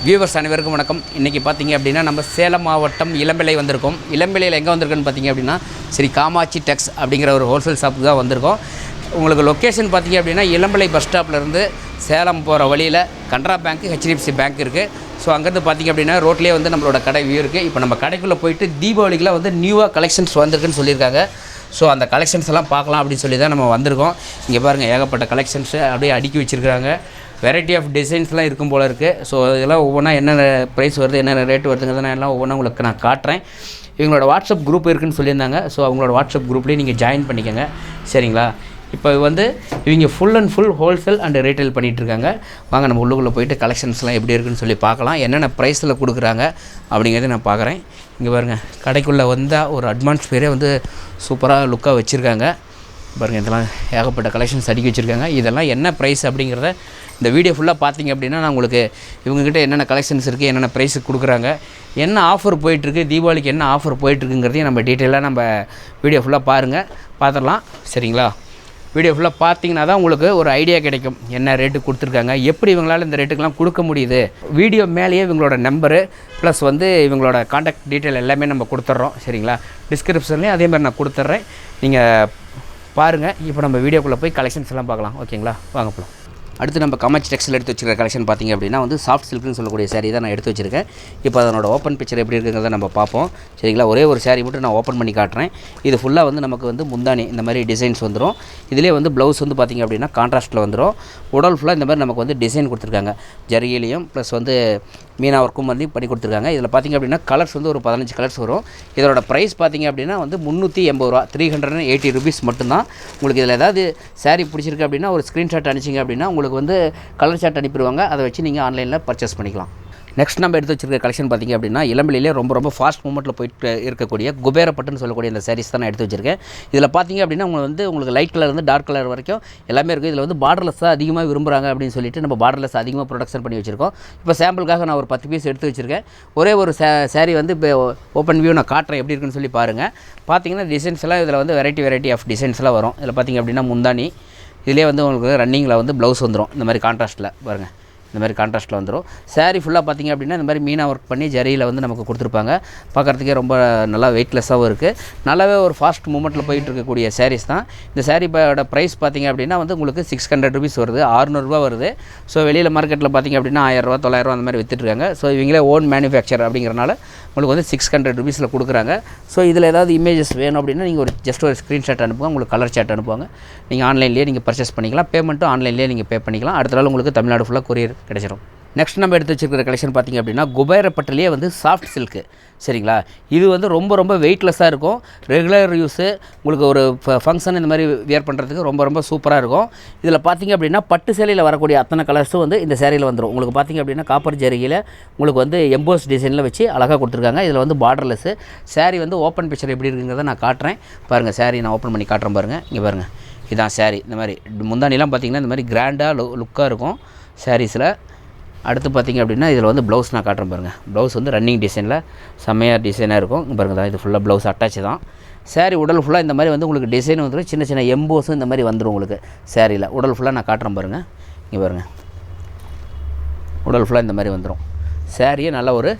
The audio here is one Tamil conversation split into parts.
வியூவர்ஸ் அனைவருக்கும் வணக்கம். இன்றைக்கி பார்த்திங்க அப்படின்னா நம்ம சேலம் மாவட்டம் இளம்பிள்ளை வந்திருக்கோம். இளம்பிள்ளையில் எங்கே வந்திருக்குன்னு பார்த்திங்க அப்படின்னா ஸ்ரீ காமாட்சி டெக்ஸ் அப்படிங்கிற ஒரு ஹோல்சேல் ஷாப்புக்கு தான் வந்திருக்கோம். உங்களுக்கு லொக்கேஷன் பார்த்திங்க அப்படின்னா இளம்பிள்ளை பஸ் ஸ்டாப்லேருந்து சேலம் போகிற வழியில் கனரா பேங்க், HDFC பேங்க் இருக்குது. ஸோ அங்கேருந்து பார்த்திங்க அப்படின்னா ரோட்லேயே வந்து நம்மளோட கடை வியூ இருக்குது. இப்போ நம்ம கடைக்குள்ளே போயிட்டு தீபாவளிக்கெலாம் வந்து நியூவாக கலெக்ஷன்ஸ் வந்திருக்குன்னு சொல்லியிருக்காங்க. ஸோ அந்த கலெக்ஷன்ஸ் எல்லாம் பார்க்கலாம் அப்படின்னு சொல்லி தான் நம்ம வந்திருக்கோம். இங்கே பாருங்கள், ஏகப்பட்ட கலெக்ஷன்ஸு அப்படியே அடுக்கி வச்சுருக்காங்க. வெரைட்டி ஆஃப் டிசைன்ஸ்லாம் இருக்கும் போல் இருக்குது. ஸோ இதெல்லாம் ஒவ்வொன்றா என்னென்ன ப்ரைஸ் வருது, என்னென்ன ரேட் வருதுங்கிறத நான் எல்லாம் ஒவ்வொன்றா உங்களுக்கு நான் காட்டுறேன். இவங்களோட வாட்ஸ்அப் குரூப் இருக்குதுன்னு சொல்லியிருந்தாங்க. ஸோ அவங்களோட வாட்ஸ்அப் குரூப்லேயே நீங்கள் ஜாயின் பண்ணிக்கோங்க, சரிங்களா? இப்போ வந்து இவங்க full and full wholesale and retail பண்ணிகிட்ருக்காங்க. வாங்க நம்ம உள்ளுக்குள்ளே போயிட்டு கலெக்ஷன்ஸ்லாம் எப்படி இருக்குன்னு சொல்லி பார்க்கலாம். என்னென்ன ப்ரைஸில் கொடுக்குறாங்க அப்படிங்கிறத நான் பார்க்குறேன். இங்கே பாருங்கள், கடைக்குள்ளே வந்தால் ஒரு அட்மாஸ்பியரே வந்து சூப்பராக லுக்காக வச்சுருக்காங்க. பாருங்கள், இதெல்லாம் ஏகப்பட்ட கலெக்ஷன்ஸ் அடுக்கி வச்சுருக்காங்க. இதெல்லாம் என்ன ப்ரைஸ் அப்படிங்கிறத இந்த வீடியோ ஃபுல்லாக பார்த்தீங்க அப்படின்னா நான் உங்களுக்கு இவங்ககிட்ட என்னென்ன கலெக்ஷன்ஸ் இருக்குது, என்னென்ன ப்ரைஸுக்கு கொடுக்குறாங்க, என்ன ஆஃபர் போயிட்டுருக்கு, தீபாவளிக்கு என்ன ஆஃபர் போயிட்டுருக்குங்கிறதையும் நம்ம டீட்டெயிலாக நம்ம வீடியோ ஃபுல்லாக பார்த்துடலாம், சரிங்களா? வீடியோ ஃபுல்லாக பார்த்தீங்கன்னா தான் உங்களுக்கு ஒரு ஐடியா கிடைக்கும், என்ன ரேட்டு கொடுத்துருக்காங்க, எப்படி இவங்களால் இந்த ரேட்டுக்கெலாம் கொடுக்க முடியுது. வீடியோ மேலேயே இவங்களோட நம்பரு ப்ளஸ் வந்து இவங்களோட காண்டாக்ட் டீட்டெயில் எல்லாமே நம்ம கொடுத்துட்றோம், சரிங்களா? டிஸ்கிரிப்ஷன்லேயும் அதே மாதிரி நான் கொடுத்துட்றேன், நீங்கள் பாருங்கள். இப்போ நம்ம வீடியோக்குள்ளே போய் கலெக்ஷன்ஸ் எல்லாம் பார்க்கலாம், ஓகேங்களா? வாங்க போகலாம். அடுத்து நம்ம காமாட்சி டெக்ஸில் எடுத்து வச்சுருக்க கலெக்ஷன் பார்த்திங்க அப்படின்னா வந்து சாஃப்ட் சில்க்னு சொல்லக்கூடிய சாரீ தான் நான் எடுத்து வச்சுருக்கேன். இப்போ அதனோட ஓப்பன் பிக்சர் எப்படி இருக்குங்கிறத நம்ம பார்ப்போம், சரிங்களா? ஒரே ஒரு சாரீ மட்டும் நான் ஓப்பன் பண்ணி காட்டுறேன். இது ஃபுல்லாக வந்து நமக்கு வந்து முந்தானி இந்த மாதிரி டிசைன்ஸ் வந்துடும். இதிலே வந்து ப்ளவுஸ் வந்து பார்த்திங்க அப்படின்னா கான்ட்ராஸ்ட்டில் வந்துடும். உடல் ஃபுல்லாக இந்த மாதிரி நமக்கு வந்து டிசைன் கொடுத்துருக்காங்க, ஜரியிலையும் ப்ளஸ் வந்து மீனா ஒர்க்கும் வந்து பண்ணி கொடுத்துருக்காங்க. இதில் பார்த்திங்க அப்படின்னா கலர்ஸ் வந்து ஒரு 15 கலர்ஸ் வரும். இதோட ப்ரைஸ் பார்த்திங்க அப்படின்னா வந்து 380 ரூபா, 380 ருபீஸ் மட்டும்தான். உங்களுக்கு இதில் ஏதாவது சாரீ பிடிச்சிருக்கு அப்படின்னா ஒரு ஸ்க்ரீன்ஷாட் அனுப்பிச்சிங்க அப்படின்னா உங்களுக்கு வந்து கலர் சார்ட் அனுப்பிடுவாங்க. அதை வச்சு நீங்கள் ஆன்லைனில் பர்ச்சேஸ் பண்ணிக்கலாம். நெக்ஸ்ட் நம்ம எடுத்து வச்சிருக்க கலெக்ஷன் பார்த்திங்க அப்படின்னா இளம்பிள்ளையிலே ரொம்ப ஃபாஸ்ட் மூமெண்ட்டில் போயிட்டு இருக்கக்கூடிய குபேரப்பட்டுன்னு சொல்லக்கூடிய இந்த சாரீஸ் தான் நான் எடுத்து வச்சிருக்கேன். இதில் பார்த்திங்க அப்படின்னா உங்களுக்கு லைட் கலர் இருந்து டார்க் கலர் வரைக்கும் எல்லாமே இருக்குது. இதில் வந்து பார்டர்லெஸ் தான் அதிகமாக விரும்புகிறாங்க அப்படின்னு சொல்லிட்டு நம்ம பார்டர்லெஸ் அதிகமாக ப்ரொடக்ஷன் பண்ணி வச்சுருக்கோம். இப்போ சாம்பிளுக்காக நான் ஒரு 10 பீஸ் எடுத்து வச்சுருக்கேன். ஒரே ஒரு சாரீ வந்து இப்போ ஓப்பன் வியூ நான் காட்டுறேன், எப்படி இருக்குன்னு சொல்லி பாருங்கள். பார்த்திங்கன்னா டிசைன்ஸ் எல்லாம் இதில் வந்து வெரைட்டி ஆஃப் டிசைன்ஸ்லாம் வரும். இதில் பார்த்திங்க அப்படின்னா முந்தானி, இதிலே வந்து உங்களுக்கு ரன்னிங்கில் வந்து ப்ளவுஸ் வந்துடும். இந்த மாதிரி கான்ட்ராஸ்ட்டில் பாருங்கள், இந்த மாதிரி கான்ட்ராஸ்ட்டில் வந்துடும். சாரீ ஃபுல்லாக பார்த்திங்க அப்படின்னா இந்த மாதிரி மீனா ஒர்க் பண்ணி ஜரியில் வந்து நமக்கு கொடுத்துருப்பாங்க. பார்க்குறதுக்கே ரொம்ப நல்லா வெயிட்லெஸ்ஸாகவும் இருக்குது. நல்லாவே ஒரு ஃபாஸ்ட் மூமெண்ட்டில் போயிட்டு இருக்கக்கூடிய சாரீஸ் தான். இந்த சாரீயோட ப்ரைஸ் பார்த்திங்க அப்படின்னா வந்து உங்களுக்கு 600 ருபீஸ் வருது, 600 ரூபா வருது. ஸோ வெளியில் மார்க்கெட்டில் பார்த்திங்க அப்படின்னா 1000 ரூபா 900 ரூபா அந்த மாதிரி விற்றுட்ருக்காங்க. ஸோ இவங்களே ஓன் மேனுஃபேக்சர் அப்படிங்கிறனால உங்களுக்கு வந்து 600 ருபீஸில் கொடுக்குறாங்க. ஸோ இதில் ஏதாவது இமேஜஸ் வேணும் அப்படின்னா நீங்கள் ஜஸ்ட் ஒரு ஸ்க்ரீன்ஷாட் அனுப்புங்க, உங்களுக்கு கலர் சாட் அனுப்புவாங்க. நீங்கள் ஆன்லைன்லேயே நீங்கள் பர்ச்சேஸ் பண்ணிக்கலாம். பேமெண்ட்டும் ஆன்லைன்லேயே நீங்கள் பே பண்ணிக்கலாம். அடுத்த நாள் உங்களுக்கு தமிழ்நாடு ஃபுல்லாக கொரியர் கிடைச்சிடும். நெக்ஸ்ட் நம்ம எடுத்து வச்சுருக்கிற கலெக்ஷன் பார்த்திங்க அப்படின்னா குபேரப்பட்டிலே வந்து சாஃப்ட் சில்க்கு, சரிங்களா? இது வந்து ரொம்ப வெயிட்லெஸ்ஸாக இருக்கும். ரெகுலர் யூஸு உங்களுக்கு ஒரு ஃபங்க்ஷன் இந்த மாதிரி வியர் பண்ணுறதுக்கு ரொம்ப சூப்பராக இருக்கும். இதில் பார்த்திங்க அப்படின்னா பட்டு சேலையில் வரக்கூடிய அத்தனை கலர்ஸும் வந்து இந்த சேரீயில் வந்துடும். உங்களுக்கு பார்த்திங்க அப்படின்னா காப்பர் ஜரிகையில் உங்களுக்கு வந்து எம்போஸ் டிசைனில் வச்சு அழகாக கொடுத்துருக்காங்க. இதில் வந்து பார்டர்லெஸ்ஸு சாரீ வந்து ஓப்பன் பிக்சர் எப்படி இருக்குங்கிறத நான் காட்டுறேன். பாருங்கள், சாரீ நான் ஓப்பன் பண்ணி காட்டுறேன் பாருங்கள். இங்கே பாருங்கள், இதான் சாரீ. இந்த மாதிரி முந்தானிலாம் பார்த்திங்கன்னா இந்த மாதிரி கிராண்டாக லுக்காக இருக்கும் சாரீஸில். அடுத்து பார்த்திங்க அப்படின்னா இதில் வந்து ப்ளவுஸ் நான் காட்டுறேன் பாருங்கள். ப்ளவுஸ் வந்து ரன்னிங் டிசைனில் செம்மையாக டிசைனாக இருக்கும். பாருங்கள் தான், இது ஃபுல்லாக ப்ளவுஸ் அட்டாச் தான். சாரீ உடல் ஃபுல்லாக இந்த மாதிரி வந்து உங்களுக்கு டிசைன் வந்துடும். சின்ன எம்போஸும் இந்த மாதிரி வந்துடும் உங்களுக்கு சாரியில். உடல் ஃபுல்லாக நான் காட்டுறேன் பாருங்கள். இங்கே பாருங்கள், உடல் ஃபுல்லாக இந்த மாதிரி வந்துடும். சாரியே நல்ல ஒரு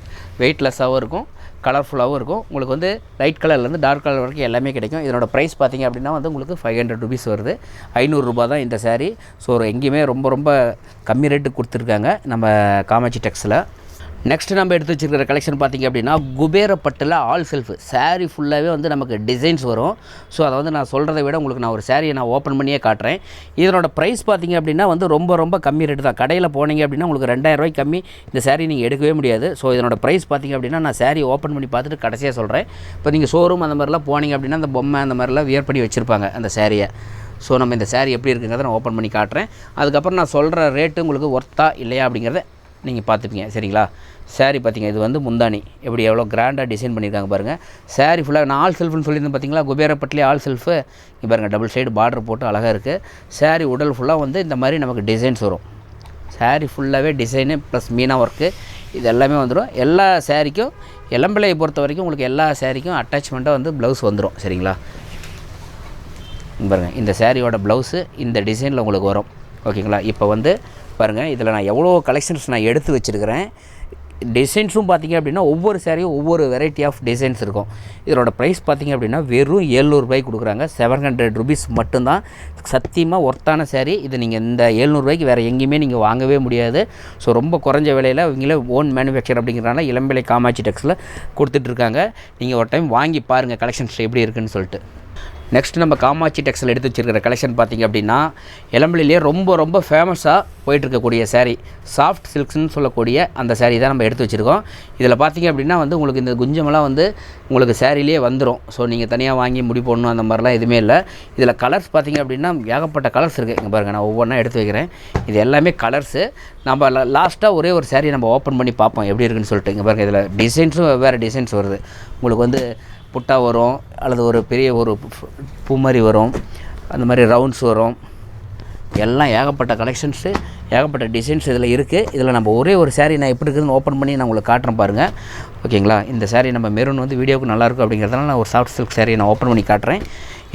வெயிட்லெஸ்ஸாகவும் இருக்கும், கலர்ஃபுல்லாகவும் இருக்கும். உங்களுக்கு வந்து லைட் கலர்லேருந்து டார்க் கலர் வரைக்கும் எல்லாமே கிடைக்கும். இதனோட ப்ரைஸ் பார்த்திங்க அப்படின்னா வந்து உங்களுக்கு 500 ருபீஸ் வருது. 500 ரூபா தான் இந்த சாரீ. ஸோ எங்கேயுமே ரொம்ப கம்மி ரேட்டுக்கு கொடுத்துருக்காங்க நம்ம காமாட்சி டெக்ஸில். நெக்ஸ்ட் நம்ம எடுத்து வச்சுருக்கிற கலெக்ஷன் பார்த்திங்க அப்படின்னா குபேரப்பட்டில் ஆல் செல்ஃப் சாரீ ஃபுல்லாகவே வந்து நமக்கு டிசைன்ஸ் வரும். ஸோ அதை வந்து நான் சொல்கிறத விட உங்களுக்கு நான் ஒரு சாரியை நான் ஓப்பன் பண்ணியே காட்டுறேன். இதனோட ப்ரைஸ் பார்த்திங்க அப்படின்னா வந்து ரொம்ப கம்மி ரேட்டு தான். கடையில் போனீங்க அப்படின்னா உங்களுக்கு 2000 ரூபாய்க்கு கம்மி இந்த சாரீ நீங்கள் எடுக்கவே முடியாது. ஸோ இதனோட ப்ரைஸ் பார்த்திங்க அப்படின்னா நான் சாரீ ஓப்பன் பண்ணி பார்த்துட்டு கடைசியாக சொல்கிறேன். இப்போ நீங்கள் ஷோரூம் அந்த மாதிரிலாம் போனீங்க அப்படின்னா அந்த பொம்மை அந்த மாதிரிலாம் வியர் பண்ணி வச்சுருப்பாங்க அந்த சாரியை. ஸோ நம்ம இந்த சாரீ எப்படி இருக்குங்கிறத நான் ஓப்பன் பண்ணி காட்டுறேன். அதுக்கப்புறம் நான் சொல்கிற ரேட்டு உங்களுக்கு ஒர்த்தா இல்லையா அப்படிங்கிறத நீங்கள் பார்த்துப்பீங்க, சரிங்களா? சாரீ பார்த்திங்க, இது வந்து முந்தானி எப்படி எவ்வளோ கிராண்டாக டிசைன் பண்ணியிருக்காங்க பாருங்கள். சாரீ ஃபுல்லாக நான் ஆல் செல்ஃப்னு சொல்லியிருந்தேன் பார்த்திங்களா, குபேரப்பட்டிலே ஆல் செல்ஃபு. இங்கே பாருங்கள், டபுள் சைடு பார்டர் போட்டு அழகாக இருக்குது. சாரீ உடல் ஃபுல்லாக வந்து இந்த மாதிரி நமக்கு டிசைன்ஸ் வரும். சாரீ ஃபுல்லாகவே டிசைனு ப்ளஸ் மீனா ஒர்க்கு இது எல்லாமே வந்துடும். எல்லா சாரீக்கும் இளம்பிள்ளையை பொறுத்த வரைக்கும் உங்களுக்கு எல்லா சாரீக்கும் அட்டாச்மெண்ட்டாக வந்து ப்ளவுஸ் வந்துடும், சரிங்களா? பாருங்கள், இந்த சாரியோட ப்ளவுஸு இந்த டிசைனில் உங்களுக்கு வரும், ஓகேங்களா? இப்போ வந்து பாருங்கள், இதில் நான் எவ்வளோ கலெக்ஷன்ஸ் நான் எடுத்து வச்சுருக்கிறேன். டிசைன்ஸும் பார்த்திங்க அப்படின்னா ஒவ்வொரு சாரியும் ஒவ்வொரு வெரைட்டி ஆஃப் டிசைன்ஸ் இருக்கும். இதோட ப்ரைஸ் பார்த்திங்க அப்படின்னா வெறும் 700 ரூபாய்க்கு கொடுக்குறாங்க. 700 rupees மட்டும்தான். சத்தியமாக ஒர்த்தான சாரீ இது. நீங்கள் இந்த 700 ரூபாய்க்கு வேறு எங்கேயுமே நீங்கள் வாங்கவே முடியாது. ஸோ ரொம்ப குறைஞ்ச விலையில் இவங்களே ஓன் மேனுஃபேக்சர் அப்படிங்கிறனால இளம்பிள்ளை காமாட்சி டெக்ஸில் கொடுத்துட்ருக்காங்க. நீங்கள் ஒரு டைம் வாங்கி பாருங்கள் கலெக்ஷன்ஸ் எப்படி இருக்குதுன்னு சொல்லிட்டு. நெக்ஸ்ட் நம்ம காமாட்சி டெக்ஸில் எடுத்து வச்சுருக்கிற கலெக்ஷன் பார்த்திங்க அப்படின்னா இளம்பிள்ளையிலே ரொம்ப ரொம்ப ஃபேமஸாக போயிட்டுருக்கக்கூடிய சாரீ சாஃப்ட் சில்க்ஸ்னு சொல்லக்கூடிய அந்த சாரீ தான் நம்ம எடுத்து வச்சுருக்கோம். இதில் பார்த்திங்க அப்படின்னா வந்து உங்களுக்கு இந்த குஞ்சமெல்லாம் வந்து உங்களுக்கு சாரிலேயே வந்துடும். ஸோ நீங்கள் தனியாக வாங்கி முடி போடணும் அந்த மாதிரிலாம் எதுவுமே இல்லை. இதில் கலர்ஸ் பார்த்திங்க அப்படின்னா ஏகப்பட்ட கலர்ஸ் இருக்குது. இங்கே பாருங்கள், நான் ஒவ்வொன்றா எடுத்து வைக்கிறேன். இது எல்லாமே கலர்ஸு. நம்ம லாஸ்ட்டாக ஒரே ஒரு சாரீ நம்ம ஓப்பன் பண்ணி பார்ப்போம் எப்படி இருக்குன்னு சொல்லிட்டு. இங்கே பாருங்கள், இதில் டிசைன்ஸும் வேறு டிசைன்ஸ் வருது. உங்களுக்கு வந்து புட்டா வரும், அல்லது ஒரு பெரிய ஒரு பூ மாதிரி வரும், அந்த மாதிரி ரவுண்ட்ஸ் வரும். எல்லாம் ஏகப்பட்ட கலெக்ஷன்ஸு, ஏகப்பட்ட டிசைன்ஸ் இதில் இருக்குது. இதில் நம்ம ஒரே ஒரு சாரீ நான் எப்படி இருக்குதுன்னு ஓப்பன் பண்ணி நான் உங்களுக்கு காட்டுறேன் பாருங்கள். ஓகேங்களா? இந்த சாரீ நம்ம மெரூன் வந்து வீடியோவுக்கு நல்லாயிருக்கும் அப்படிங்கிறதுனால நான் ஒரு சாஃப்ட் சில்க் சாரீ நான் ஓப்பன் பண்ணி காட்டுறேன்.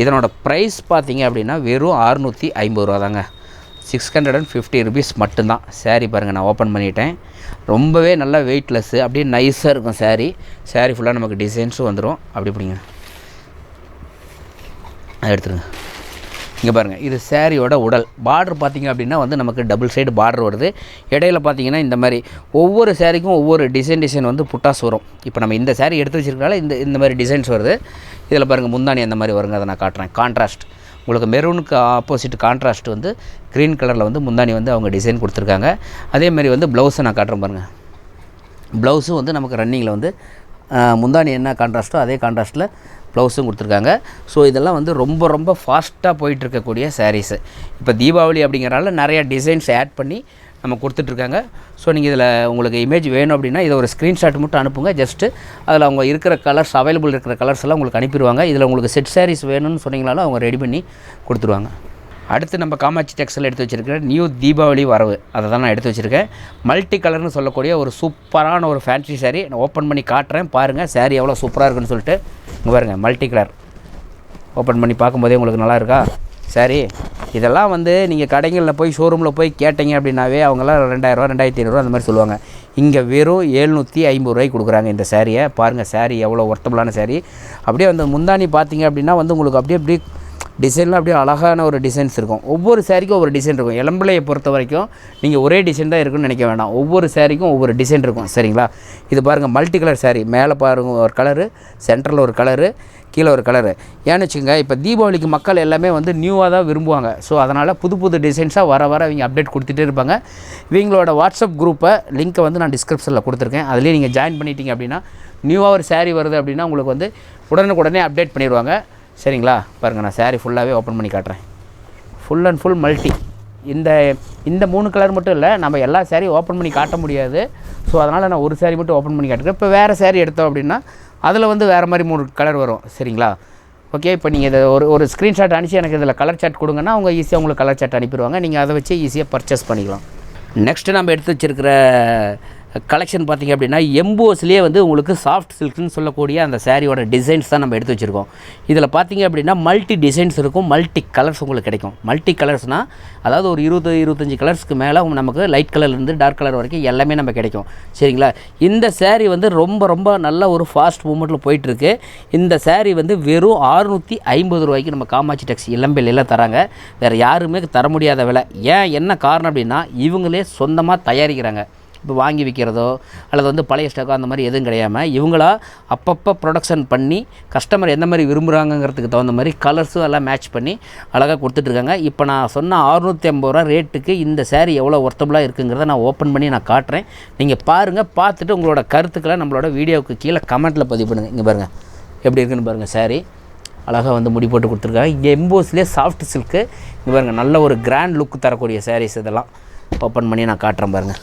இதனோட ப்ரைஸ் பார்த்தீங்க அப்படின்னா வெறும் 650 ரூபா தாங்க. 650 rupees மட்டும்தான். சாரீ பாருங்கள், நான் ஓப்பன் பண்ணிட்டேன். ரொம்பவே நல்லா வெயிட்லெஸ்ஸு, அப்படியே நைஸாக இருக்கும் சாரீ. சாரீ ஃபுல்லாக நமக்கு டிசைன்ஸும் வந்துடும். அப்படி பிடிங்க, அதை எடுத்துருங்க. இங்கே பாருங்கள், இது சாரியோட உடல். பார்டர் பார்த்திங்க அப்படின்னா வந்து நமக்கு டபுள் சைடு பார்டர் வருது. இடையில பார்த்திங்கன்னா இந்த மாதிரி ஒவ்வொரு சாரிக்கும் ஒவ்வொரு டிசைன் வந்து புட்டாஸ் வரும். இப்போ நம்ம இந்த சாரீ எடுத்து வச்சுருக்கனால இந்த மாதிரி டிசைன்ஸ் வருது. இதில் பாருங்கள், முந்தானி அந்த மாதிரி வருங்க. அதை நான் காட்டுறேன். கான்ட்ராஸ்ட் உங்களுக்கு மெரூனுக்கு ஆப்போசிட் கான்ட்ராஸ்ட் வந்து க்ரீன் கலரில் வந்து முந்தானி வந்து அவங்க டிசைன் கொடுத்துருக்காங்க. அதேமாதிரி வந்து ப்ளவுஸை நான் காட்டுறேன் பாருங்கள். ப்ளவுஸும் வந்து நமக்கு ரன்னிங்கில் வந்து முந்தானி என்ன கான்ட்ராஸ்ட்டோ அதே கான்ட்ராஸ்ட்டில் ப்ளவுஸும் கொடுத்துருக்காங்க. ஸோ இதெல்லாம் வந்து ரொம்ப ரொம்ப ஃபாஸ்ட்டாக போயிட்டுருக்கக்கூடிய சாரீஸு. இப்போ தீபாவளி அப்படிங்கிறனால நிறையா டிசைன்ஸ் ஆட் பண்ணி நம்ம கொடுத்துட்ருக்காங்க. ஸோ நீங்கள் இதில் உங்களுக்கு இமேஜ் வேணும் அப்படின்னா இதை ஒரு ஸ்க்ரீன்ஷாட் மட்டும் அனுப்புங்க. ஜஸ்ட்டு அதில் அவங்க இருக்கிற கலர்ஸ், அவைலபிள் இருக்கிற கலர்ஸ் எல்லாம் உங்களுக்கு அனுப்பிடுவாங்க. இதில் உங்களுக்கு செட் சாரீஸ் வேணும்னு சொன்னீங்களாலும் அவங்க ரெடி பண்ணி கொடுத்துருவாங்க. அடுத்து நம்ம காமாட்சி டெக்ஸ்டைல் எடுத்து வச்சுருக்கிற நியூ தீபாவளி வரவு, அதை தான் நான் எடுத்து வச்சுருக்கேன். மல்டி கலர்னு சொல்லக்கூடிய ஒரு சூப்பரான ஒரு ஃபேன்சி சாரீ நான் ஓப்பன் பண்ணி காட்டுறேன். பாருங்கள் சாரீ எவ்வளோ சூப்பராக இருக்குன்னு சொல்லிட்டு. இங்கே பாருங்கள், மல்டி கலர் ஓப்பன் பண்ணி பார்க்கும்போதே உங்களுக்கு நல்லா இருக்கா சாரீ? இதெல்லாம் வந்து நீங்கள் கடைகளில் போய் ஷோரூமில் போய் கேட்டிங்க அப்படின்னாவே அவங்களாம் 2000 2500 அந்த மாதிரி சொல்லுவாங்க. இங்கே வெறும் 750 ரூபாய்க்கு கொடுக்குறாங்க இந்த சாரியை. பாருங்கள் சாரீ எவ்வளோ ஒர்த்தபுளான சாரீ. அப்படியே வந்து முந்தானி பார்த்தீங்க அப்படின்னா வந்து உங்களுக்கு அப்படியே டிசைன்லாம் அப்படியே அழகான ஒரு டிசைன்ஸ் இருக்கும். ஒவ்வொரு சாரிக்கும் ஒவ்வொரு டிசைன் இருக்கும். இளம்பிள்ளையை பொறுத்த வரைக்கும் நீங்கள் ஒரே டிசைன் தான் இருக்குன்னு நினைக்க வேண்டாம். ஒவ்வொரு சாரிக்கும் ஒவ்வொரு டிசைன் இருக்கும். சரிங்களா? இது பாருங்கள், மல்டி கலர் சாரீ. மேலே பாருங்கள் ஒரு கலரு, சென்டரில் ஒரு கலரு, கீழே ஒரு கலரு. ஏன்னு வச்சுக்கோங்க, இப்போ தீபாவளிக்கு மக்கள் எல்லாமே வந்து நியூவாக தான் விரும்புவாங்க. ஸோ அதனால் புது டிசைன்ஸாக வர இவங்க அப்டேட் கொடுத்துட்டே இருப்பாங்க. இவங்களோட வாட்ஸ்அப் குரூப்பை லிங்க்கை வந்து நான் டிஸ்கிரிப்ஷனில் கொடுத்துருக்கேன். அதுலேயே நீங்கள் ஜாயின் பண்ணிட்டீங்க அப்படின்னா நியூவாக ஒரு சாரீ வருது அப்படின்னா உங்களுக்கு வந்து உடனே அப்டேட் பண்ணிடுவாங்க. சரிங்களா? பாருங்கள், நான் சாரீ ஃபுல்லாகவே ஓப்பன் பண்ணி காட்டுறேன். Full and full multi. இந்த 3 கலர் மட்டும் இல்லை, நம்ம எல்லா சாரியும் ஓப்பன் பண்ணி காட்ட முடியாது. ஸோ அதனால் நான் ஒரு சாரீ மட்டும் ஓப்பன் பண்ணி காட்டுறேன். இப்போ வேறு சாரீ எடுத்தோம் அப்படின்னா அதில் வந்து வேறு மாதிரி 3 கலர் வரும். சரிங்களா? ஓகே, இப்போ நீங்கள் இதை ஒரு ஸ்க்ரீன்ஷாட் அனுப்பிச்சு எனக்கு இதில் கலர் சாட் கொடுங்கன்னா அவங்க ஈஸியாக உங்களுக்கு கலர் சாட் அனுப்பிடுவாங்க. நீங்கள் அதை வச்சு ஈஸியாக பர்ச்சேஸ் பண்ணிக்கலாம். நெக்ஸ்ட்டு நம்ம எடுத்து வச்சுருக்கிற கலெக்ஷன் பார்த்திங்க அப்படின்னா எம்போஸ்லேயே வந்து உங்களுக்கு சாஃப்ட் சில்க்னு சொல்லக்கூடிய அந்த சாரியோட டிசைன்ஸ் தான் நம்ம எடுத்து வச்சுருக்கோம். இதில் பார்த்திங்க அப்படின்னா மல்டி டிசைன்ஸ் இருக்கும், மல்டி கலர்ஸ் உங்களுக்கு கிடைக்கும். மல்டி கலர்ஸ்னால் அதாவது ஒரு 20-25 கலர்ஸ்க்கு மேலே நமக்கு லைட் கலர்லேருந்து டார்க் கலர் வரைக்கும் எல்லாமே நம்ம கிடைக்கும். சரிங்களா? இந்த சாரீ வந்து ரொம்ப நல்ல ஒரு ஃபாஸ்ட் மூமெண்ட்டில் போயிட்டுருக்கு. இந்த சாரீ வந்து வெறும் 650 ரூபாய்க்கு நம்ம காமாட்சி டெக்ஸ் இளம்பிள்ளையில் தராங்க. வேறு யாருமே தர முடியாத விலை. என்ன காரணம் அப்படின்னா இவங்களே சொந்தமாக தயாரிக்கிறாங்க. இப்போ வாங்கி விற்கிறதோ அல்லது வந்து பழைய ஸ்டாக்கோ அந்த மாதிரி எதுவும் கிடையாமல் இவங்களா அப்பப்போ ப்ரொடக்ஷன் பண்ணி கஸ்டமர் எந்த மாதிரி விரும்புகிறாங்கிறதுக்கு தகுந்த மாதிரி கலர்ஸும் எல்லாம் மேட்ச் பண்ணி அழகாக கொடுத்துட்ருக்காங்க. இப்போ நான் சொன்ன 650 ரூபா ரேட்டுக்கு இந்த சாரீ எவ்வளோ ஒர்த்தபுளாக இருக்குங்கிறத நான் ஓப்பன் பண்ணி நான் காட்டுறேன். நீங்கள் பாருங்கள், பார்த்துட்டு உங்களோட கருத்துக்களை நம்மளோட வீடியோவுக்கு கீழே கமெண்ட்டில் பதிவு பண்ணுங்கள். இங்கே பாருங்கள் எப்படி இருக்குன்னு பாருங்கள். சாரீ அழகாக வந்து முடி போட்டு கொடுத்துருக்காங்க. இங்கே எம்போஸ்லேயே சாஃப்ட் சில்க்கு. இங்கே பாருங்கள், நல்ல ஒரு கிராண்ட் லுக் தரக்கூடிய சாரீஸ் இதெல்லாம் ஓப்பன் பண்ணி நான் காட்டுறேன் பாருங்கள்.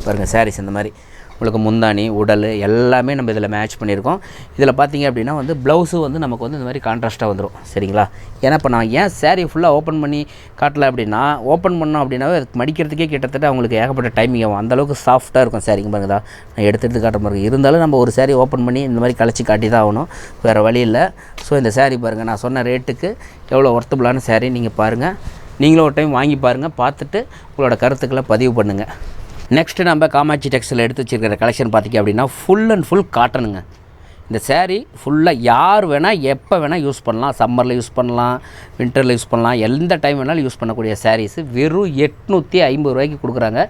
பாருங்கள் சாரீஸ் இந்த மாதிரி உங்களுக்கு முந்தானி, உடல் எல்லாமே நம்ம இதில் மேட்ச் பண்ணியிருக்கோம். இதில் பார்த்திங்க அப்படின்னா வந்து ப்ளவுஸு வந்து நமக்கு வந்து இந்த மாதிரி கான்ட்ராஸ்ட்டாக வந்துடும். சரிங்களா? ஏன்னா இப்போ நான் ஏன் சாரீ ஃபுல்லாக ஓப்பன் பண்ணி காட்டல அப்படின்னா, ஓப்பன் பண்ணோம் அப்படின்னாவே அதுக்கு மடிக்கிறதுக்கே கிட்டத்தட்ட அவங்களுக்கு ஏகப்பட்ட டைமிங் ஆகும். அந்தளவுக்கு சாஃப்ட்டாக இருக்கும் சாரீங்க. பாருங்க தான் நான் எடுத்து காட்டுற மாதிரி இருந்தாலும் நம்ம ஒரு சாரீ ஓப்பன் பண்ணி இந்த மாதிரி கழிச்சு காட்டி தான் ஆகணும், வேறு வழி இல்லை. ஸோ இந்த சாரீ பாருங்கள், நான் சொன்ன ரேட்டுக்கு எவ்வளோ ஒர்த்தபுளான சாரீ நீங்கள் பாருங்கள். நீங்களும் ஒரு டைம் வாங்கி பாருங்கள், பார்த்துட்டு உங்களோட கருத்துக்களை பதிவு பண்ணுங்கள். நெக்ஸ்ட்டு நம்ம காமாட்சி டெக்ஸ்டைல் எடுத்து வச்சுருக்கிற கலெக்ஷன் பார்த்திங்க அப்படின்னா ஃபுல் அண்ட் ஃபுல் காட்டனுங்க. இந்த சேரீ ஃபுல்லாக யார் வேணால் எப்போ வேணால் யூஸ் பண்ணலாம். சம்மரில் யூஸ் பண்ணலாம், வின்டரில் யூஸ் பண்ணலாம், எந்த டைம் வேணாலும் யூஸ் பண்ணக்கூடிய சாரீஸு வெறும் 850 ரூபாய்க்கு கொடுக்குறாங்க.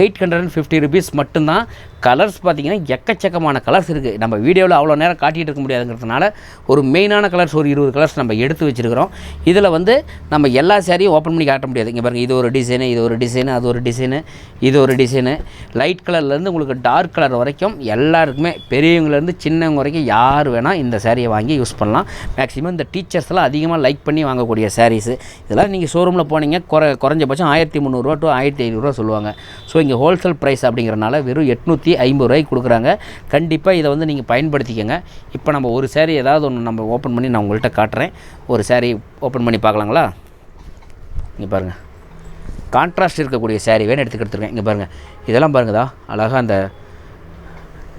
850 ருபீஸ் மட்டும்தான். கலர்ஸ் பார்த்திங்கன்னா எக்கச்சக்கமான கலர்ஸ் இருக்குது. நம்ம வீடியோவில் அவ்வளோ நேரம் காட்டிகிட்டு இருக்க முடியாதுங்கிறதுனால ஒரு மெயினான கலர்ஸ் ஒரு 20 கலர்ஸ் நம்ம எடுத்து வச்சுருக்கிறோம். இதில் வந்து நம்ம எல்லா சேரீயும் ஓப்பன் பண்ணி காட்ட முடியாது. இங்கே பாருங்கள், இது ஒரு டிசைனு, இது ஒரு டிசைனு, அது ஒரு டிசைனு, இது ஒரு டிசைனு. லைட் கலர்லேருந்து உங்களுக்கு டார்க் கலர் வரைக்கும் எல்லாருக்குமே, பெரியவங்கலேருந்து சின்னவங்க வரைக்கும் யார் வேணால் இந்த சேரீயை வாங்கி யூஸ் பண்ணலாம். மேக்ஸிமம் இந்த டீச்சர்ஸ்லாம் அதிகமாக லைக் பண்ணி வாங்கக்கூடிய சாரீஸு. இதெல்லாம் நீங்கள் ஷோரூமில் போனீங்க குறைஞ்சபட்சம் 1300 to 1500 சொல்லுவாங்க. ஸோ இங்கே ஹோல்சேல் ப்ரைஸ் அப்படிங்கிறனால வெறும் 850 ரூபாய்க்கு கொடுக்குறாங்க. கண்டிப்பாக இதை வந்து நீங்கள் பயன்படுத்திக்கங்க. இப்போ நம்ம ஒரு சேரீ ஏதாவது ஒன்று நம்ம ஓப்பன் பண்ணி நான் உங்கள்கிட்ட காட்டுறேன். ஒரு சேரீ ஓப்பன் பண்ணி பார்க்கலாங்களா? இங்கே பாருங்கள், கான்ட்ராஸ்ட் இருக்கக்கூடிய சேரீ வேணும் எடுத்துக்கிட்டுருக்கேன். இங்கே பாருங்கள், இதெல்லாம் பாருங்கதா அழகாக அந்த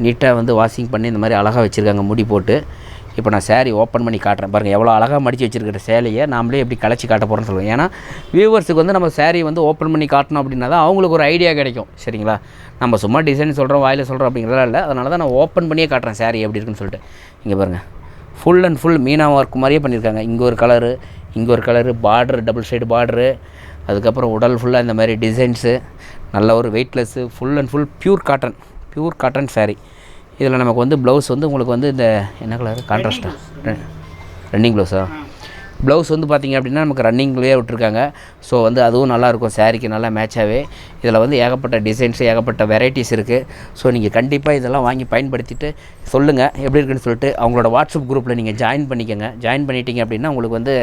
நீட்டாக வந்து வாஷிங் பண்ணி இந்த மாதிரி அழகாக வச்சுருக்காங்க முடி போட்டு. இப்போ நான் சேரீ ஓப்பன் பண்ணி காட்டுறேன் பாருங்கள், எவ்வளோ அழகாக மடித்து வச்சுருக்கிற சேலையை நாமளே எப்படி கலைச்சி காட்ட போகிறோன்னு சொல்லுவோம். ஏன்னா வியூவர்ஸுக்கு வந்து நம்ம சேரீ வந்து ஓப்பன் பண்ணி காட்டணும் அப்படின்னா தான் அவங்களுக்கு ஒரு ஐடியா கிடைக்கும். சரிங்களா? நம்ம சும்மா டிசைன் சொல்கிறோம், வாயில் சொல்கிறோம் அப்படிங்கிறதெல்லாம் இல்லை. அதனால தான் நான் ஓப்பன் பண்ணியே காட்டுறேன் சேரீ எப்படி இருக்குன்னு சொல்லிட்டு. இங்கே பாருங்கள், full and full Meena work மாதிரியே பண்ணியிருக்காங்க. இங்கே ஒரு கலரு, இங்கே ஒரு colour, border, double side border, அதுக்கப்புறம் உடல் ஃபுல்லாக இந்த மாதிரி டிசைன்ஸு, நல்ல ஒரு weightless, full and full pure cotton sari. இதில் நமக்கு வந்து ப்ளவுஸ் வந்து உங்களுக்கு வந்து இந்த என்ன கலர் கான்ட்ராஸ்ட்டாக ரன்னிங் ப்ளவுஸா? ப்ளவுஸ் வந்து பார்த்திங்க அப்படின்னா நமக்கு ரன்னிங்லேயே விட்டுருக்காங்க. ஸோ வந்து அதுவும் நல்லாயிருக்கும், சாரீக்கு நல்லா மேட்சாகவே. இதில் வந்து ஏகப்பட்ட டிசைன்ஸ், ஏகப்பட்ட வெரைட்டிஸ் இருக்குது. ஸோ நீங்கள் கண்டிப்பாக இதெல்லாம் வாங்கி பயன்படுத்திட்டு சொல்லுங்கள் எப்படி இருக்குன்னு சொல்லிட்டு. அவங்களோட வாட்ஸ்அப் குரூப்பில் நீங்கள் ஜாயின் பண்ணிக்கோங்க. ஜாயின் பண்ணிட்டீங்க அப்படின்னா உங்களுக்கு வந்து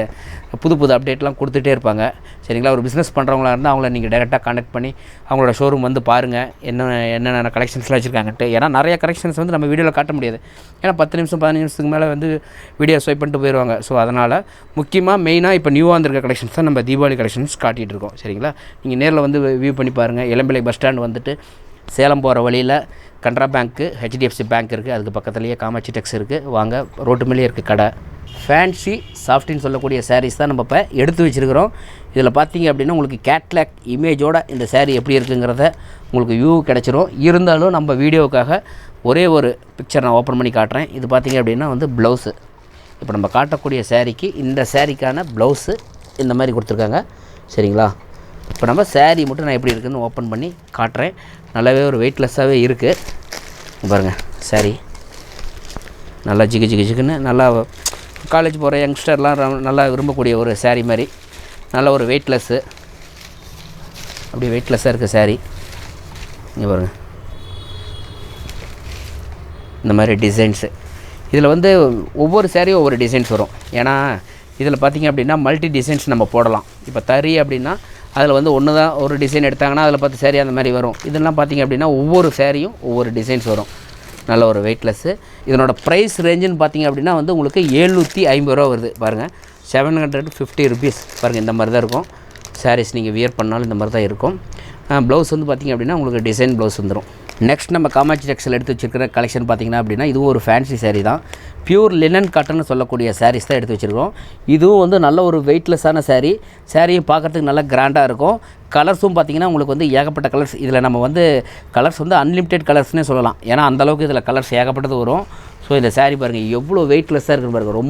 புது அப்டேட்லாம் கொடுத்துட்டே இருப்பாங்க. சரிங்களா? ஒரு பிஸ்னஸ் பண்ணுறவங்களா இருந்தால் அவங்கள நீங்கள் டேரெக்டாக கான்டெக்ட் பண்ணி அவங்களோட ஷோரூம் வந்து பாருங்கள், என்னென்ன கலெக்ஷன்ஸ்லாம் வச்சுருக்காங்கன்ட்டு. ஏன்னா நிறைய கலெக்ஷன்ஸ் வந்து நம்ம வீடியோவில் காட்ட முடியாது. ஏன்னா 10 நிமிஷம் 15 நிமிஷத்துக்கு மேலே வந்து வீடியோ ஸ்வைப் பண்ணிட்டு போயிடுவாங்க. ஸோ அதனால் முக்கியமாக மெயினாக இப்போ நியூவாக வந்திருக்க கலெக்ஷன்ஸ் தான் நம்ம தீபாவளி கலெக்ஷன்ஸ் காட்டிகிட்டு இருக்கோம். சரிங்களா? நீங்கள் நேரில் வந்து வியூ பண்ணி பாருங்கள். இளம்பிள்ளை பஸ் ஸ்டாண்ட் வந்துட்டு சேலம் போகிற வழியில் கனரா பேங்க்கு, HDFC பேங்க் இருக்குது. அதுக்கு பக்கத்துலேயே காமாட்சி டெக்ஸ் இருக்குது. வாங்க, ரோட்டு மேலேயே இருக்குது கடை. ஃபேன்சி சாஃப்டின்னு சொல்லக்கூடிய சாரீஸ் தான் நம்ம இப்போ எடுத்து வச்சுருக்கிறோம். இதில் பார்த்தீங்க அப்படின்னா உங்களுக்கு கேட்லாக் இமேஜோட இந்த சேரீ எப்படி இருக்குங்கிறத உங்களுக்கு வியூ கிடச்சிரும். இருந்தாலும் நம்ம வீடியோவுக்காக ஒரே ஒரு பிக்சர் நான் ஓப்பன் பண்ணி காட்டுறேன். இது பார்த்தீங்க அப்படின்னா வந்து ப்ளவுஸு. இப்போ நம்ம காட்டக்கூடிய சேரீக்கு இந்த சேரீக்கான ப்ளவுஸு இந்த மாதிரி கொடுத்துருக்காங்க. சரிங்களா? இப்போ நம்ம சேரீ மட்டும் நான் எப்படி இருக்குதுன்னு ஓப்பன் பண்ணி காட்டுறேன். நல்லாவே ஒரு வெயிட்லெஸ்ஸாகவே இருக்குது. பாருங்கள், சேரீ நல்லா ஜிகுன்னு நல்லா காலேஜ் போகிற யங்ஸ்டர்லாம் நல்லா விரும்பக்கூடிய ஒரு சேரீ மாதிரி. நல்ல ஒரு வெயிட்லெஸ்ஸு, அப்படியே வெயிட்லெஸ்ஸாக இருக்குது சேரீ. இங்கே பாருங்கள், இந்த மாதிரி டிசைன்ஸு. இதில் வந்து ஒவ்வொரு சேரீயும் ஒவ்வொரு டிசைன்ஸ் வரும். ஏன்னா இதில் பார்த்திங்க அப்படின்னா மல்டி டிசைன்ஸ் நம்ம போடலாம். இப்போ தறி அப்படின்னா அதில் வந்து ஒன்று தான் ஒரு டிசைன் எடுத்தாங்கன்னா அதில் 10 சேரீ அந்த மாதிரி வரும். இதெல்லாம் பார்த்திங்க அப்படின்னா ஒவ்வொரு சேரீயும் ஒவ்வொரு டிசைன்ஸ் வரும். நல்ல ஒரு வெயிட்லெஸ்ஸு. இதனோட ப்ரைஸ் ரேஞ்சுன்னு பார்த்திங்க அப்படின்னா வந்து உங்களுக்கு 750 ரூபா வருது. பாருங்கள், 750 ருபீஸ். பாருங்கள், இந்த மாதிரி தான் இருக்கும் சாரீஸ். நீங்கள் வியர் பண்ணாலும் இந்த மாதிரி தான் இருக்கும். ப்ளவுஸ் வந்து பார்த்திங்க அப்படின்னா உங்களுக்கு டிசைன் ப்ளவுஸ் வந்துடும். நெக்ஸ்ட் நம்ம காமாட்சி டெக்ஸ்டைல் எடுத்து வச்சுருக்கிற கலெக்ஷன் பார்த்திங்கன்னா அப்படின்னா இதுவும் ஒரு ஃபேன்சி சேரீ தான். பியூர் லினன் காட்டன் சொல்லக்கூடிய சாரீஸ் தான் எடுத்து வச்சுருக்கோம். இதுவும் வந்து நல்ல ஒரு வெயிட்லெஸ்ஸான சேரீ. சேரீயும் பார்க்குறதுக்கு நல்லா கிராண்டாக இருக்கும். கலர்ஸும் பார்த்திங்கன்னா உங்களுக்கு வந்து ஏகப்பட்ட கலர்ஸ். இதில் நம்ம வந்து கலர்ஸ் வந்து அன்லிமிட்டெட் கலர்ஸ்னே சொல்லலாம். ஏன்னா அந்தளவுக்கு இதில் கலர்ஸ் ஏகப்பட்டது வரும். ஸோ இந்த சேரீ பாருங்கள் எவ்வளோ வெயிட்லெஸ்ஸாக இருக்குன்னு பாருங்கள்.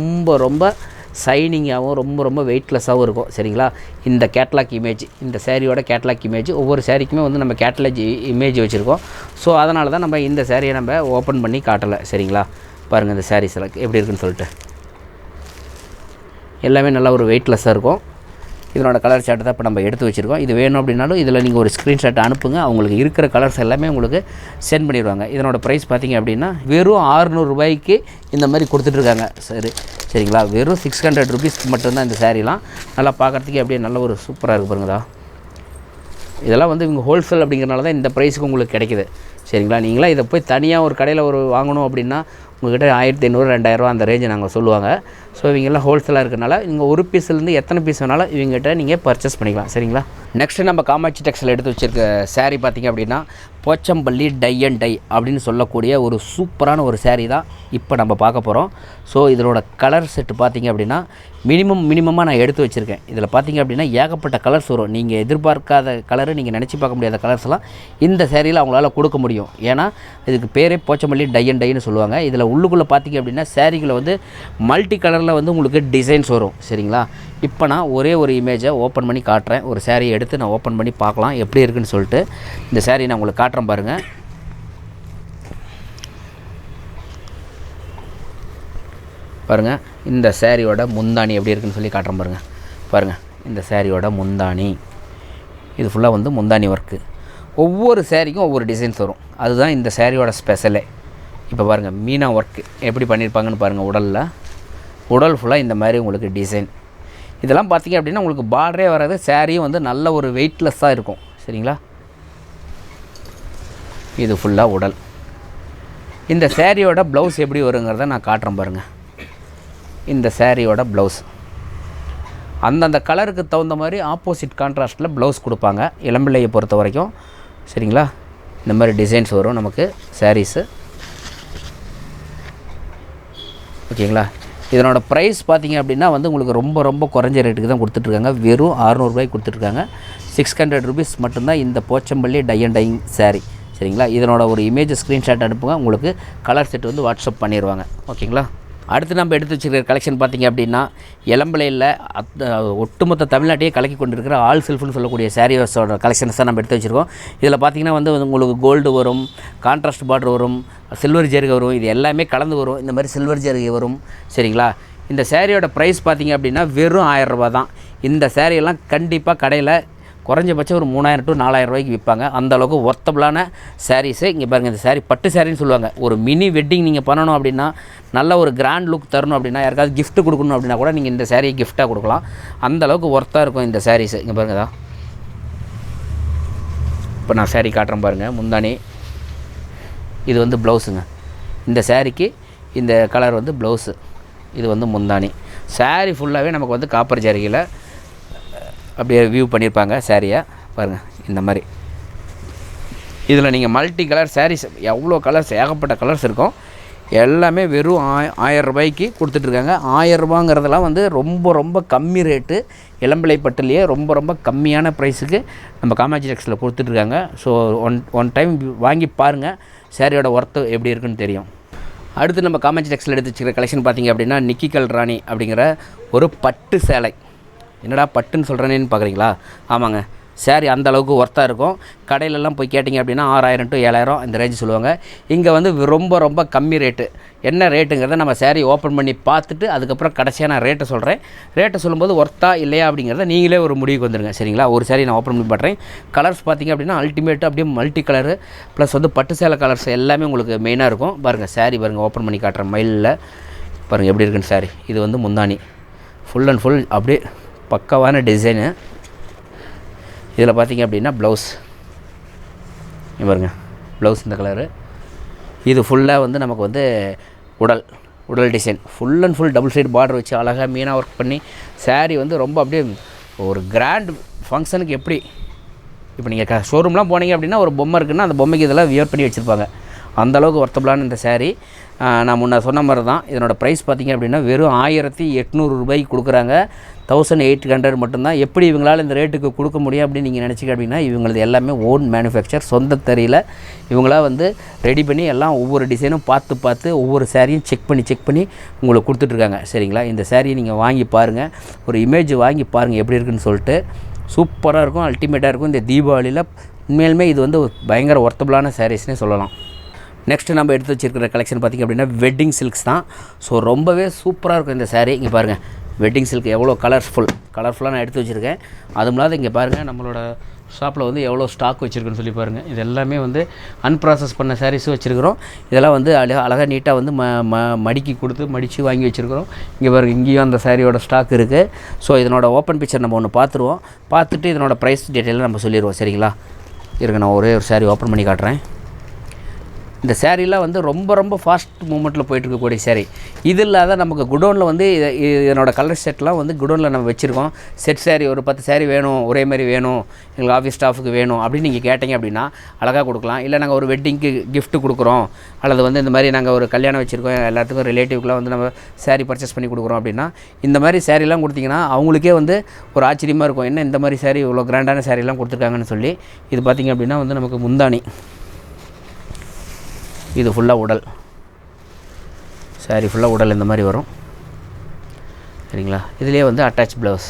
ரொம்ப ஷைனிங்காகவும் ரொம்ப வெயிட்லெஸ்ஸாகவும் இருக்கும். சரிங்களா? இந்த கேட்லாக் இமேஜ், இந்த சேரீயோட கேட்லாக் இமேஜ், ஒவ்வொரு சேரீக்குமே வந்து நம்ம கேட்லாக் இமேஜ் வச்சுருக்கோம். ஸோ அதனால தான் நம்ம இந்த சேரீயை நம்ம ஓப்பன் பண்ணி காட்டலை. சரிங்களா? பாருங்கள் இந்த சாரீஸ் எல்லாம் எப்படி இருக்குன்னு சொல்லிட்டு. எல்லாமே நல்லா ஒரு வெயிட்லெஸ்ஸாக இருக்கும். இதனோட கலர் சார்ட் தான் இப்போ நம்ம எடுத்து வச்சுருக்கோம். இது வேணும் அப்படின்னாலும் இதில் நீங்கள் ஒரு ஸ்க்ரீன்ஷாட் அனுப்புங்க. அவங்களுக்கு இருக்கிற கலர்ஸ் எல்லாமே உங்களுக்கு சென்ட் பண்ணிடுவாங்க. இதனோட ப்ரைஸ் பார்த்திங்க அப்படின்னா வெறும் 600 ரூபாய்க்கு இந்த மாதிரி கொடுத்துட்ருக்காங்க. சரிங்களா? வெறும் 600 ருபீஸ்க்கு மட்டும்தான் இந்த சேரீலாம். நல்லா பார்க்குறதுக்கே அப்படியே நல்ல ஒரு சூப்பராக இருக்குது பாருங்கதா. இதெல்லாம் வந்து இவங்க ஹோல்சேல் அப்படிங்கிறனால தான் இந்த ப்ரைஸுக்கு உங்களுக்கு கிடைக்கிது. சரிங்களா? நீங்களாம் இதை போய் தனியாக ஒரு கடையில் ஒரு வாங்கணும் அப்படின்னா உங்கள்கிட்ட 1500 2000 அந்த ரேஞ்சு நாங்கள் சொல்லுவாங்க. ஸோ இவங்கெல்லாம் ஹோல்சேலாக இருக்கிறனால நீங்கள் ஒரு பீஸ்லேருந்து எத்தனை பீஸ் வேணாலும் இவங்ககிட்ட நீங்கள் பர்ச்சேஸ் பண்ணிக்கலாம். சரிங்களா? நெக்ஸ்ட்டு நம்ம காமாட்சி டெக்ஸ்டைல் எடுத்து வச்சுருக்க saree பார்த்திங்க அப்படின்னா போச்சம்பள்ளி டை அண்ட் டை அப்படின்னு சொல்லக்கூடிய ஒரு சூப்பரான ஒரு saree தான் இப்போ நம்ம பார்க்க போகிறோம். ஸோ இதனோட கலர் செட்டு பார்த்திங்க அப்படின்னா மினிமமாக நான் எடுத்து வச்சுருக்கேன். இதில் பார்த்திங்க அப்படின்னா ஏகப்பட்ட கலர்ஸ் வரும். நீங்கள் எதிர்பார்க்காத கலரு, நீங்கள் நினச்சி பார்க்க முடியாத கலர்ஸ்லாம் இந்த சேரீயில் அவங்களால கொடுக்க முடியும். ஏன்னா இதுக்கு பேரே போச்சம்பள்ளி டை அண்ட் டைன்னு சொல்லுவாங்க. இதில் உள்ளுக்குள்ளே பார்த்திங்க அப்படின்னா சேரீகளை வந்து மல்டி கலரில் வந்து உங்களுக்கு டிசைன்ஸ் வரும். சரிங்களா? இப்போ நான் ஒரே ஒரு இமேஜை ஓப்பன் பண்ணி காட்டுறேன். ஒரு சேரீயை எடுத்து நான் ஓப்பன் பண்ணி பார்க்கலாம் எப்படி இருக்குன்னு சொல்லிட்டு. இந்த சேரீ நான் உங்களுக்கு காட்டுறேன் பாருங்கள். பாருங்கள், இந்த சேரீயோட முந்தானி எப்படி இருக்குன்னு சொல்லி காட்டுறேன் பாருங்கள். பாருங்கள், இந்த சேரீயோட முந்தானி இது ஃபுல்லாக வந்து முந்தானி ஒர்க்கு. ஒவ்வொரு சேரீக்கும் ஒவ்வொரு டிசைன்ஸ் வரும். அதுதான் இந்த சேரீயோட ஸ்பெஷலே. இப்போ பாருங்கள், மீனா ஒர்க்கு எப்படி பண்ணியிருப்பாங்கன்னு பாருங்கள். உடல் ஃபுல்லாக இந்த மாதிரி உங்களுக்கு டிசைன். இதெல்லாம் பார்த்திங்க அப்படின்னா உங்களுக்கு பார்டரே வராது. சேரீயும் வந்து நல்ல ஒரு வெயிட்லெஸ்ஸாக இருக்கும். சரிங்களா? இது ஃபுல்லாக உடல். இந்த சேரீயோட ப்ளவுஸ் எப்படி வருங்கிறத நான் காட்டுறேன் பாருங்கள். இந்த சேரீயோட ப்ளவுஸ் அந்தந்த கலருக்கு தகுந்த மாதிரி ஆப்போசிட் கான்ட்ராஸ்ட்டில் ப்ளவுஸ் கொடுப்பாங்க இளம்பிள்ளையை பொறுத்த வரைக்கும். சரிங்களா? இந்த மாதிரி டிசைன்ஸ் வரும் நமக்கு சாரீஸு. ஓகேங்களா? இதனோட ப்ரைஸ் பார்த்திங்க அப்படின்னா வந்து உங்களுக்கு ரொம்ப குறைஞ்ச ரேட்டுக்கு தான் கொடுத்துட்ருக்காங்க. வெறும் 600 ரூபாய்க்கு கொடுத்துட்ருக்காங்க. 600 rupees மட்டும்தான் இந்த Pochampally tie and dyeing sari. சரிங்களா? இதனோட ஒரு இமேஜ் ஸ்க்ரீன்ஷாட் அனுப்புங்க. உங்களுக்கு கலர் செட் வந்து வாட்ஸ்அப் பண்ணிடுவாங்க. ஓகேங்களா? அடுத்து நம்ம எடுத்து வச்சுருக்கிற கலெக்ஷன் பார்த்திங்க அப்படின்னா இளம்பிள்ளையில் ஒட்டுமொத்த தமிழ்நாட்டையே கலக்கி கொண்டிருக்கிற ஆல் செல்ஃப்னு சொல்லக்கூடிய சாரீஸோட கலெக்ஷன்ஸ் தான் நம்ம எடுத்து வச்சுருக்கோம். இதில் பார்த்திங்கன்னா வந்து உங்களுக்கு கோல்டு வரும், கான்ட்ராஸ்ட் பார்டர் வரும், சில்வர் ஜெருகை வரும். இது எல்லாமே கலந்து வரும். இந்த மாதிரி சில்வர் ஜெருகை வரும். சரிங்களா? இந்த சேரீயோட ப்ரைஸ் பார்த்திங்க அப்படின்னா வெறும் 1000 ரூபா தான். இந்த சேரீயெல்லாம் கண்டிப்பாக கடையில் குறைஞ்சபட்சம் ஒரு 3000 to 4000 ரூபாய்க்கு விற்பாங்க. அந்தளவுக்கு ஒர்த்தபிளான சாரீஸு. இங்கே பாருங்கள், இந்த சாரீ பட்டு சாரின்னு சொல்லுவாங்க. ஒரு மினி வெட்டிங் நீங்கள் பண்ணணும் அப்படின்னா, நல்ல ஒரு கிராண்ட் லுக் தரணும் அப்படின்னா, யாருக்காவது கிஃப்ட் கொடுக்கணும் அப்படின்னா கூட நீங்கள் இந்த சாரியை கிஃப்ட்டாக கொடுக்கலாம். அந்தளவுக்கு ஒர்த்தாக இருக்கும் இந்த சாரீஸு. இங்கே பாருங்கள் தான். இப்போ நான் சாரீ காட்டுறேன் பாருங்கள். முந்தானி இது வந்து ப்ளவுஸுங்க. இந்த சாரீக்கு இந்த கலர் வந்து ப்ளவுஸு, இது வந்து முந்தானி. சாரீ ஃபுல்லாகவே நமக்கு வந்து காப்பர் ஜரிகையில் அப்படியே வியூ பண்ணியிருப்பாங்க சாரியை. பாருங்கள், இந்த மாதிரி. இதில் நீங்கள் மல்டி கலர் சாரீஸ் எவ்வளோ கலர்ஸ், ஏகப்பட்ட கலர்ஸ் இருக்கும். எல்லாமே வெறும் 1000 ரூபாய்க்கு கொடுத்துட்ருக்காங்க. 1000 ரூபாங்கிறதெல்லாம் வந்து ரொம்ப கம்மி ரேட்டு. இளம்பிள்ளை பட்டுலேயே ரொம்ப கம்மியான ப்ரைஸுக்கு நம்ம காமாட்சி டெக்ஸ்டைலில் கொடுத்துட்ருக்காங்க. ஸோ ஒன் டைம் வாங்கி பாருங்கள், சாரியோட ஒர்த்து எப்படி இருக்குன்னு தெரியும். அடுத்து நம்ம காமாட்சி டெக்ஸ்டைல் எடுத்து வச்சுக்கிற கலெக்ஷன் பார்த்திங்க அப்படின்னா நிக்கி கல்ராணி அப்படிங்கிற ஒரு பட்டு சேலை. என்னடா பட்டுன்னு சொல்கிறேன்னு பார்க்குறீங்களா? ஆமாங்க, சாரீ அந்தளவுக்கு ஒர்த்தாக இருக்கும். கடையிலலாம் போய் கேட்டிங்க அப்படின்னா 6000 to 7000 இந்த ரேஞ்சு சொல்லுவாங்க. இங்கே வந்து ரொம்ப கம்மி ரேட்டு. என்ன ரேட்டுங்கிறத நம்ம சாரீ ஓப்பன் பண்ணி பார்த்துட்டு அதுக்கப்புறம் கடைசியாக நான் ரேட்டை சொல்கிறேன். ரேட்டை சொல்லும்போது ஒர்த்தா இல்லையா அப்படிங்கிறத நீங்களே ஒரு முடிவுக்கு வந்துடுங்க. சரிங்களா? ஒரு சாரீ நான் ஓப்பன் பண்ணி பண்ணுறேன். கலர்ஸ் பார்த்திங்க அப்படின்னா அல்டிமேட்டு, அப்படியே மல்டி கலரு ப்ளஸ் வந்து பட்டு சேலை கலர்ஸ் எல்லாமே உங்களுக்கு மெயினாக இருக்கும். பாருங்கள், சாரீ பாருங்கள், ஓப்பன் பண்ணி காட்டுறேன். மயிலில் பாருங்கள் எப்படி இருக்குன்னு சாரீ. இது வந்து முந்தானி ஃபுல் அண்ட் ஃபுல் அப்படியே பக்காவான டிசைனு. இதில் பார்த்திங்க அப்படின்னா ப்ளவுஸ் பாருங்கள், ப்ளவுஸ் இந்த கலரு. இது ஃபுல்லாக வந்து நமக்கு வந்து உடல் design full and full double side border வச்சு அழகாக மீனாக ஒர்க் பண்ணி சாரீ வந்து ரொம்ப அப்படியே ஒரு கிராண்ட் ஃபங்க்ஷனுக்கு எப்படி இப்போ நீங்கள் ஷோரூம்லாம் போனீங்க அப்படின்னா ஒரு பொம்மை இருக்குன்னா அந்த பொம்மைக்கு இதெல்லாம் வியர் பண்ணி வச்சுருப்பாங்க. அந்தளவுக்கு ஒர்த்தபிளான இந்த சாரீ. நான் முன்ன சொன்ன மாதிரி தான். இதனோட ப்ரைஸ் பார்த்திங்க அப்படின்னா வெறும் 1800 ரூபாய்க்கு கொடுக்குறாங்க. 1800 மட்டும்தான். எப்படி இவங்களால் இந்த ரேட்டுக்கு கொடுக்க முடியும் அப்படின்னு நீங்கள் நினச்சிக்க அப்படின்னா, இவங்களது எல்லாமே ஓன் மேனுஃபேக்சர், சொந்த தறியில் இவங்களாக வந்து ரெடி பண்ணி எல்லாம் ஒவ்வொரு டிசைனும் பார்த்து ஒவ்வொரு சாரியும் செக் பண்ணி உங்களுக்கு கொடுத்துட்ருக்காங்க. சரிங்களா? இந்த சாரியை நீங்கள் வாங்கி பாருங்கள், ஒரு இமேஜ் வாங்கி பாருங்கள் எப்படி இருக்குன்னு சொல்லிட்டு. சூப்பராக இருக்கும், அல்டிமேட்டாக இருக்கும். இந்த தீபாவளியில் உண்மையிலுமே இது வந்து பயங்கர ஒர்த்தபிளான சாரீஸ்னே சொல்லலாம். நெக்ஸ்ட்டு நம்ம எடுத்து வச்சுருக்கிற கலெக்ஷன் பார்த்திங்க அப்படின்னா வெட்டிங் சில்க்ஸ் தான். ஸோ ரொம்பவே சூப்பராக இருக்கும் இந்த சாரீ. இங்கே பாருங்கள், வெட்டிங் சில்க் எவ்வளோ கலர்ஃபுல்லாக நான் எடுத்து வச்சுருக்கேன். அதுவும் இல்லாத இங்கே பாருங்கள், நம்மளோட ஷாப்பில் வந்து எவ்வளோ ஸ்டாக் வச்சுருக்குன்னு சொல்லி பாருங்கள். இது எல்லாமே வந்து அன்ப்ராசஸ் பண்ண சாரீஸும் வச்சுருக்கிறோம். இதெல்லாம் வந்து அழகாக நீட்டாக வந்து மடிக்கி கொடுத்து மடித்து வாங்கி வச்சுருக்கிறோம். இங்கே பாருங்கள், இங்கேயும் அந்த சாரியோட ஸ்டாக் இருக்குது. ஸோ இதனோட ஓப்பன் பிக்சர் நம்ம ஒன்று பார்த்துருவோம். பார்த்துட்டு இதனோட ப்ரைஸ் டீட்டெயிலும் நம்ம சொல்லிடுவோம். சரிங்களா? இருங்க, நான் ஒரே ஒரு சாரீ ஓப்பன் பண்ணி காட்டுறேன். இந்த சேரீலாம் வந்து ரொம்ப ரொம்ப ஃபாஸ்ட் மூமெண்ட்டில் போயிட்டுருக்கக்கூடிய சேரீ. இது இல்லாத நமக்கு குடோனில் வந்து இதனோட கலர் செட்லாம் வந்து குடோனில் நம்ம வச்சுருக்கோம். செட் சேரீ ஒரு 10 சேரீ வேணும், ஒரே மாதிரி வேணும், எங்களுக்கு ஆஃபீஸ் ஸ்டாஃபுக்கு வேணும் அப்படின்னு நீங்கள் கேட்டிங்க அப்படின்னா அழகாக கொடுக்கலாம். இல்லை நாங்கள் ஒரு வெட்டிங்க்கு கிஃப்ட்டு கொடுக்குறோம், அல்லது வந்து இந்த மாதிரி நாங்கள் ஒரு கல்யாணம் வச்சுருக்கோம், எல்லாத்துக்கும் ரிலேட்டிவ்க்குலாம் வந்து நம்ம சேரீ பர்ச்சேஸ் பண்ணி கொடுக்குறோம் அப்படின்னா இந்த மாதிரி சேரீலாம் கொடுத்திங்கன்னா அவங்களுக்கே வந்து ஒரு ஆச்சரியமாக இருக்கும். என்ன இந்த மாதிரி சேரீ இவ்வளோ கிராண்டான சேரீலாம் கொடுத்துருக்காங்கன்னு சொல்லி. இது பார்த்திங்க அப்படின்னா வந்து நமக்கு முந்தானி, இது ஃபுல்லாக உடல், சாரி ஃபுல்லாக உடல் இந்த மாதிரி வரும் சரிங்களா. இதுலேயே வந்து அட்டாச் ப்ளவுஸ்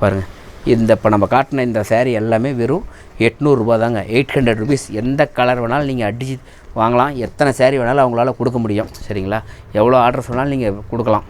பாருங்கள். இந்த இப்போ நம்ம காட்டின இந்த சேரீ எல்லாமே வெறும் 800 ரூபா தாங்க, 800 ருபீஸ். எந்த கலர் வேணாலும் நீங்கள் அடித்து வாங்கலாம், எத்தனை சேரீ வேணாலும் அவங்களால கொடுக்க முடியும் சரிங்களா. எவ்வளோ ஆர்டர் சொன்னாலும் நீங்கள் கொடுக்கலாம்.